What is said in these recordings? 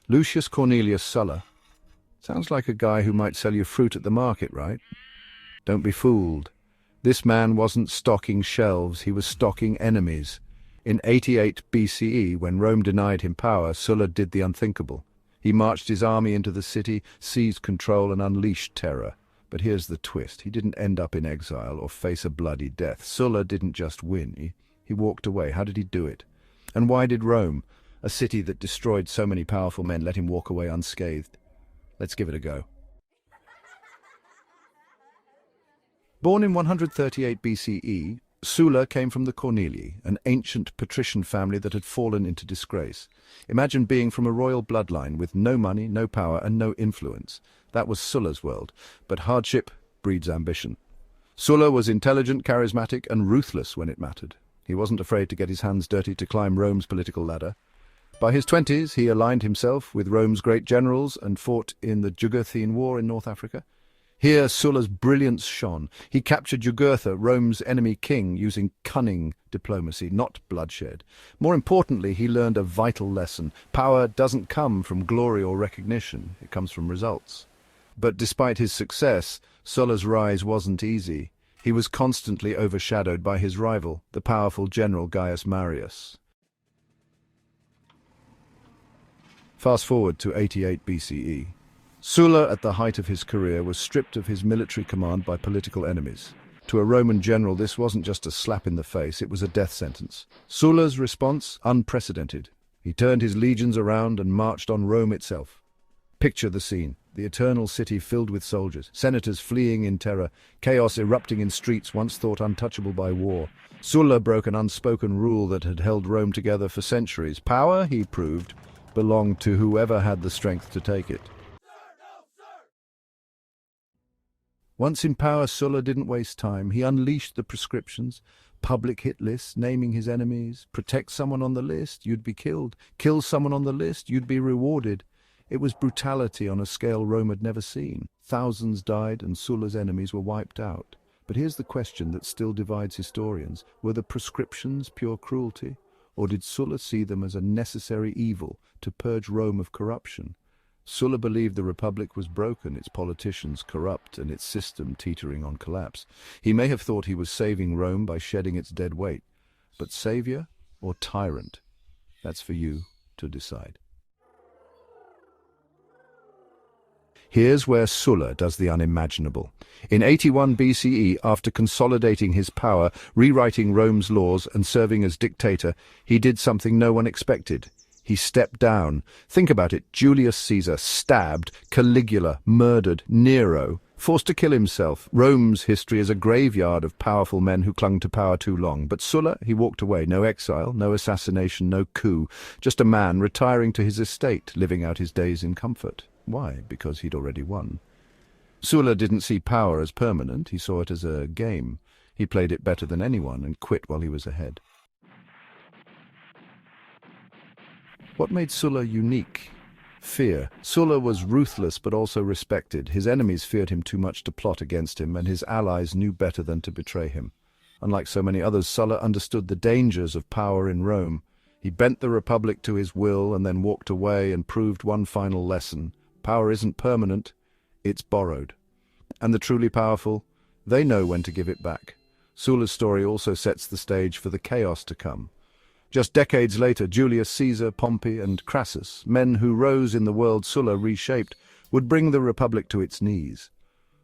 Lucius Cornelius Sulla. Sounds like a guy who might sell you fruit at the market, right? Don't be fooled. This man wasn't stocking shelves, he was stocking enemies. In 88 BCE, when Rome denied him power, Sulla did the unthinkable. He marched his army into the city, seized control and unleashed terror. But here's the twist. He didn't end up in exile or face a bloody death. Sulla didn't just win, he walked away. How did he do it? And why did Rome, a city that destroyed so many powerful men, let him walk away unscathed? Let's give it a go. Born in 138 BCE, Sulla came from the Cornelii, an ancient patrician family that had fallen into disgrace. Imagine being from a royal bloodline with no money, no power, and no influence. That was Sulla's world, but hardship breeds ambition. Sulla was intelligent, charismatic, and ruthless when it mattered. He wasn't afraid to get his hands dirty to climb Rome's political ladder. By his 20s, he aligned himself with Rome's great generals and fought in the Jugurthine War in North Africa. Here Sulla's brilliance shone. He captured Jugurtha, Rome's enemy king, using cunning diplomacy, not bloodshed. More importantly, he learned a vital lesson. Power doesn't come from glory or recognition, it comes from results. But despite his success, Sulla's rise wasn't easy. He was constantly overshadowed by his rival, the powerful general Gaius Marius. Fast forward to 88 BCE. Sulla, at the height of his career, was stripped of his military command by political enemies. To a Roman general, this wasn't just a slap in the face, it was a death sentence. Sulla's response? Unprecedented. He turned his legions around and marched on Rome itself. Picture the scene. The eternal city filled with soldiers, senators fleeing in terror, chaos erupting in streets once thought untouchable by war. Sulla broke an unspoken rule that had held Rome together for centuries. Power, he proved, belonged to whoever had the strength to take it. Once in power, Sulla didn't waste time. He unleashed the proscriptions, public hit lists, naming his enemies. Protect someone on the list, you'd be killed. Kill someone on the list, you'd be rewarded. It was brutality on a scale Rome had never seen. Thousands died and Sulla's enemies were wiped out. But here's the question that still divides historians. Were the proscriptions pure cruelty? Or did Sulla see them as a necessary evil to purge Rome of corruption? Sulla believed the Republic was broken, its politicians corrupt, and its system teetering on collapse. He may have thought he was saving Rome by shedding its dead weight. But savior or tyrant? That's for you to decide. Here's where Sulla does the unimaginable. In 81 BCE, after consolidating his power, rewriting Rome's laws, and serving as dictator, he did something no one expected. He stepped down. Think about it. Julius Caesar stabbed, Caligula murdered, Nero forced to kill himself. Rome's history is a graveyard of powerful men who clung to power too long. But Sulla, he walked away. No exile, no assassination, no coup. Just a man retiring to his estate, living out his days in comfort. Why? Because he'd already won. Sulla didn't see power as permanent. He saw it as a game. He played it better than anyone and quit while he was ahead. What made Sulla unique? Fear. Sulla was ruthless but also respected. His enemies feared him too much to plot against him, and his allies knew better than to betray him. Unlike so many others, Sulla understood the dangers of power in Rome. He bent the Republic to his will and then walked away and proved one final lesson. Power isn't permanent, it's borrowed. And the truly powerful, they know when to give it back. Sulla's story also sets the stage for the chaos to come. Just decades later, Julius Caesar, Pompey, and Crassus, men who rose in the world Sulla reshaped, would bring the Republic to its knees.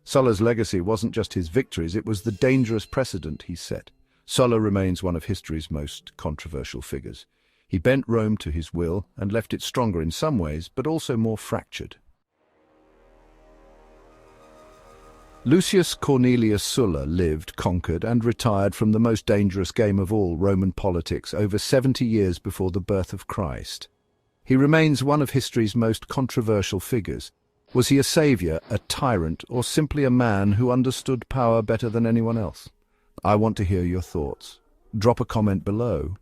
Sulla's legacy wasn't just his victories, it was the dangerous precedent he set. Sulla remains one of history's most controversial figures. He bent Rome to his will and left it stronger in some ways, but also more fractured. Lucius Cornelius Sulla lived, conquered, and retired from the most dangerous game of all, Roman politics, over 70 years before the birth of Christ. He remains one of history's most controversial figures. Was he a savior, a tyrant, or simply a man who understood power better than anyone else? I want to hear your thoughts. Drop a comment below.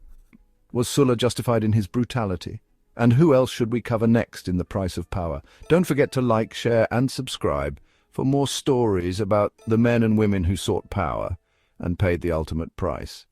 Was Sulla justified in his brutality? And who else should we cover next in The Price of Power? Don't forget to like, share, and subscribe for more stories about the men and women who sought power and paid the ultimate price.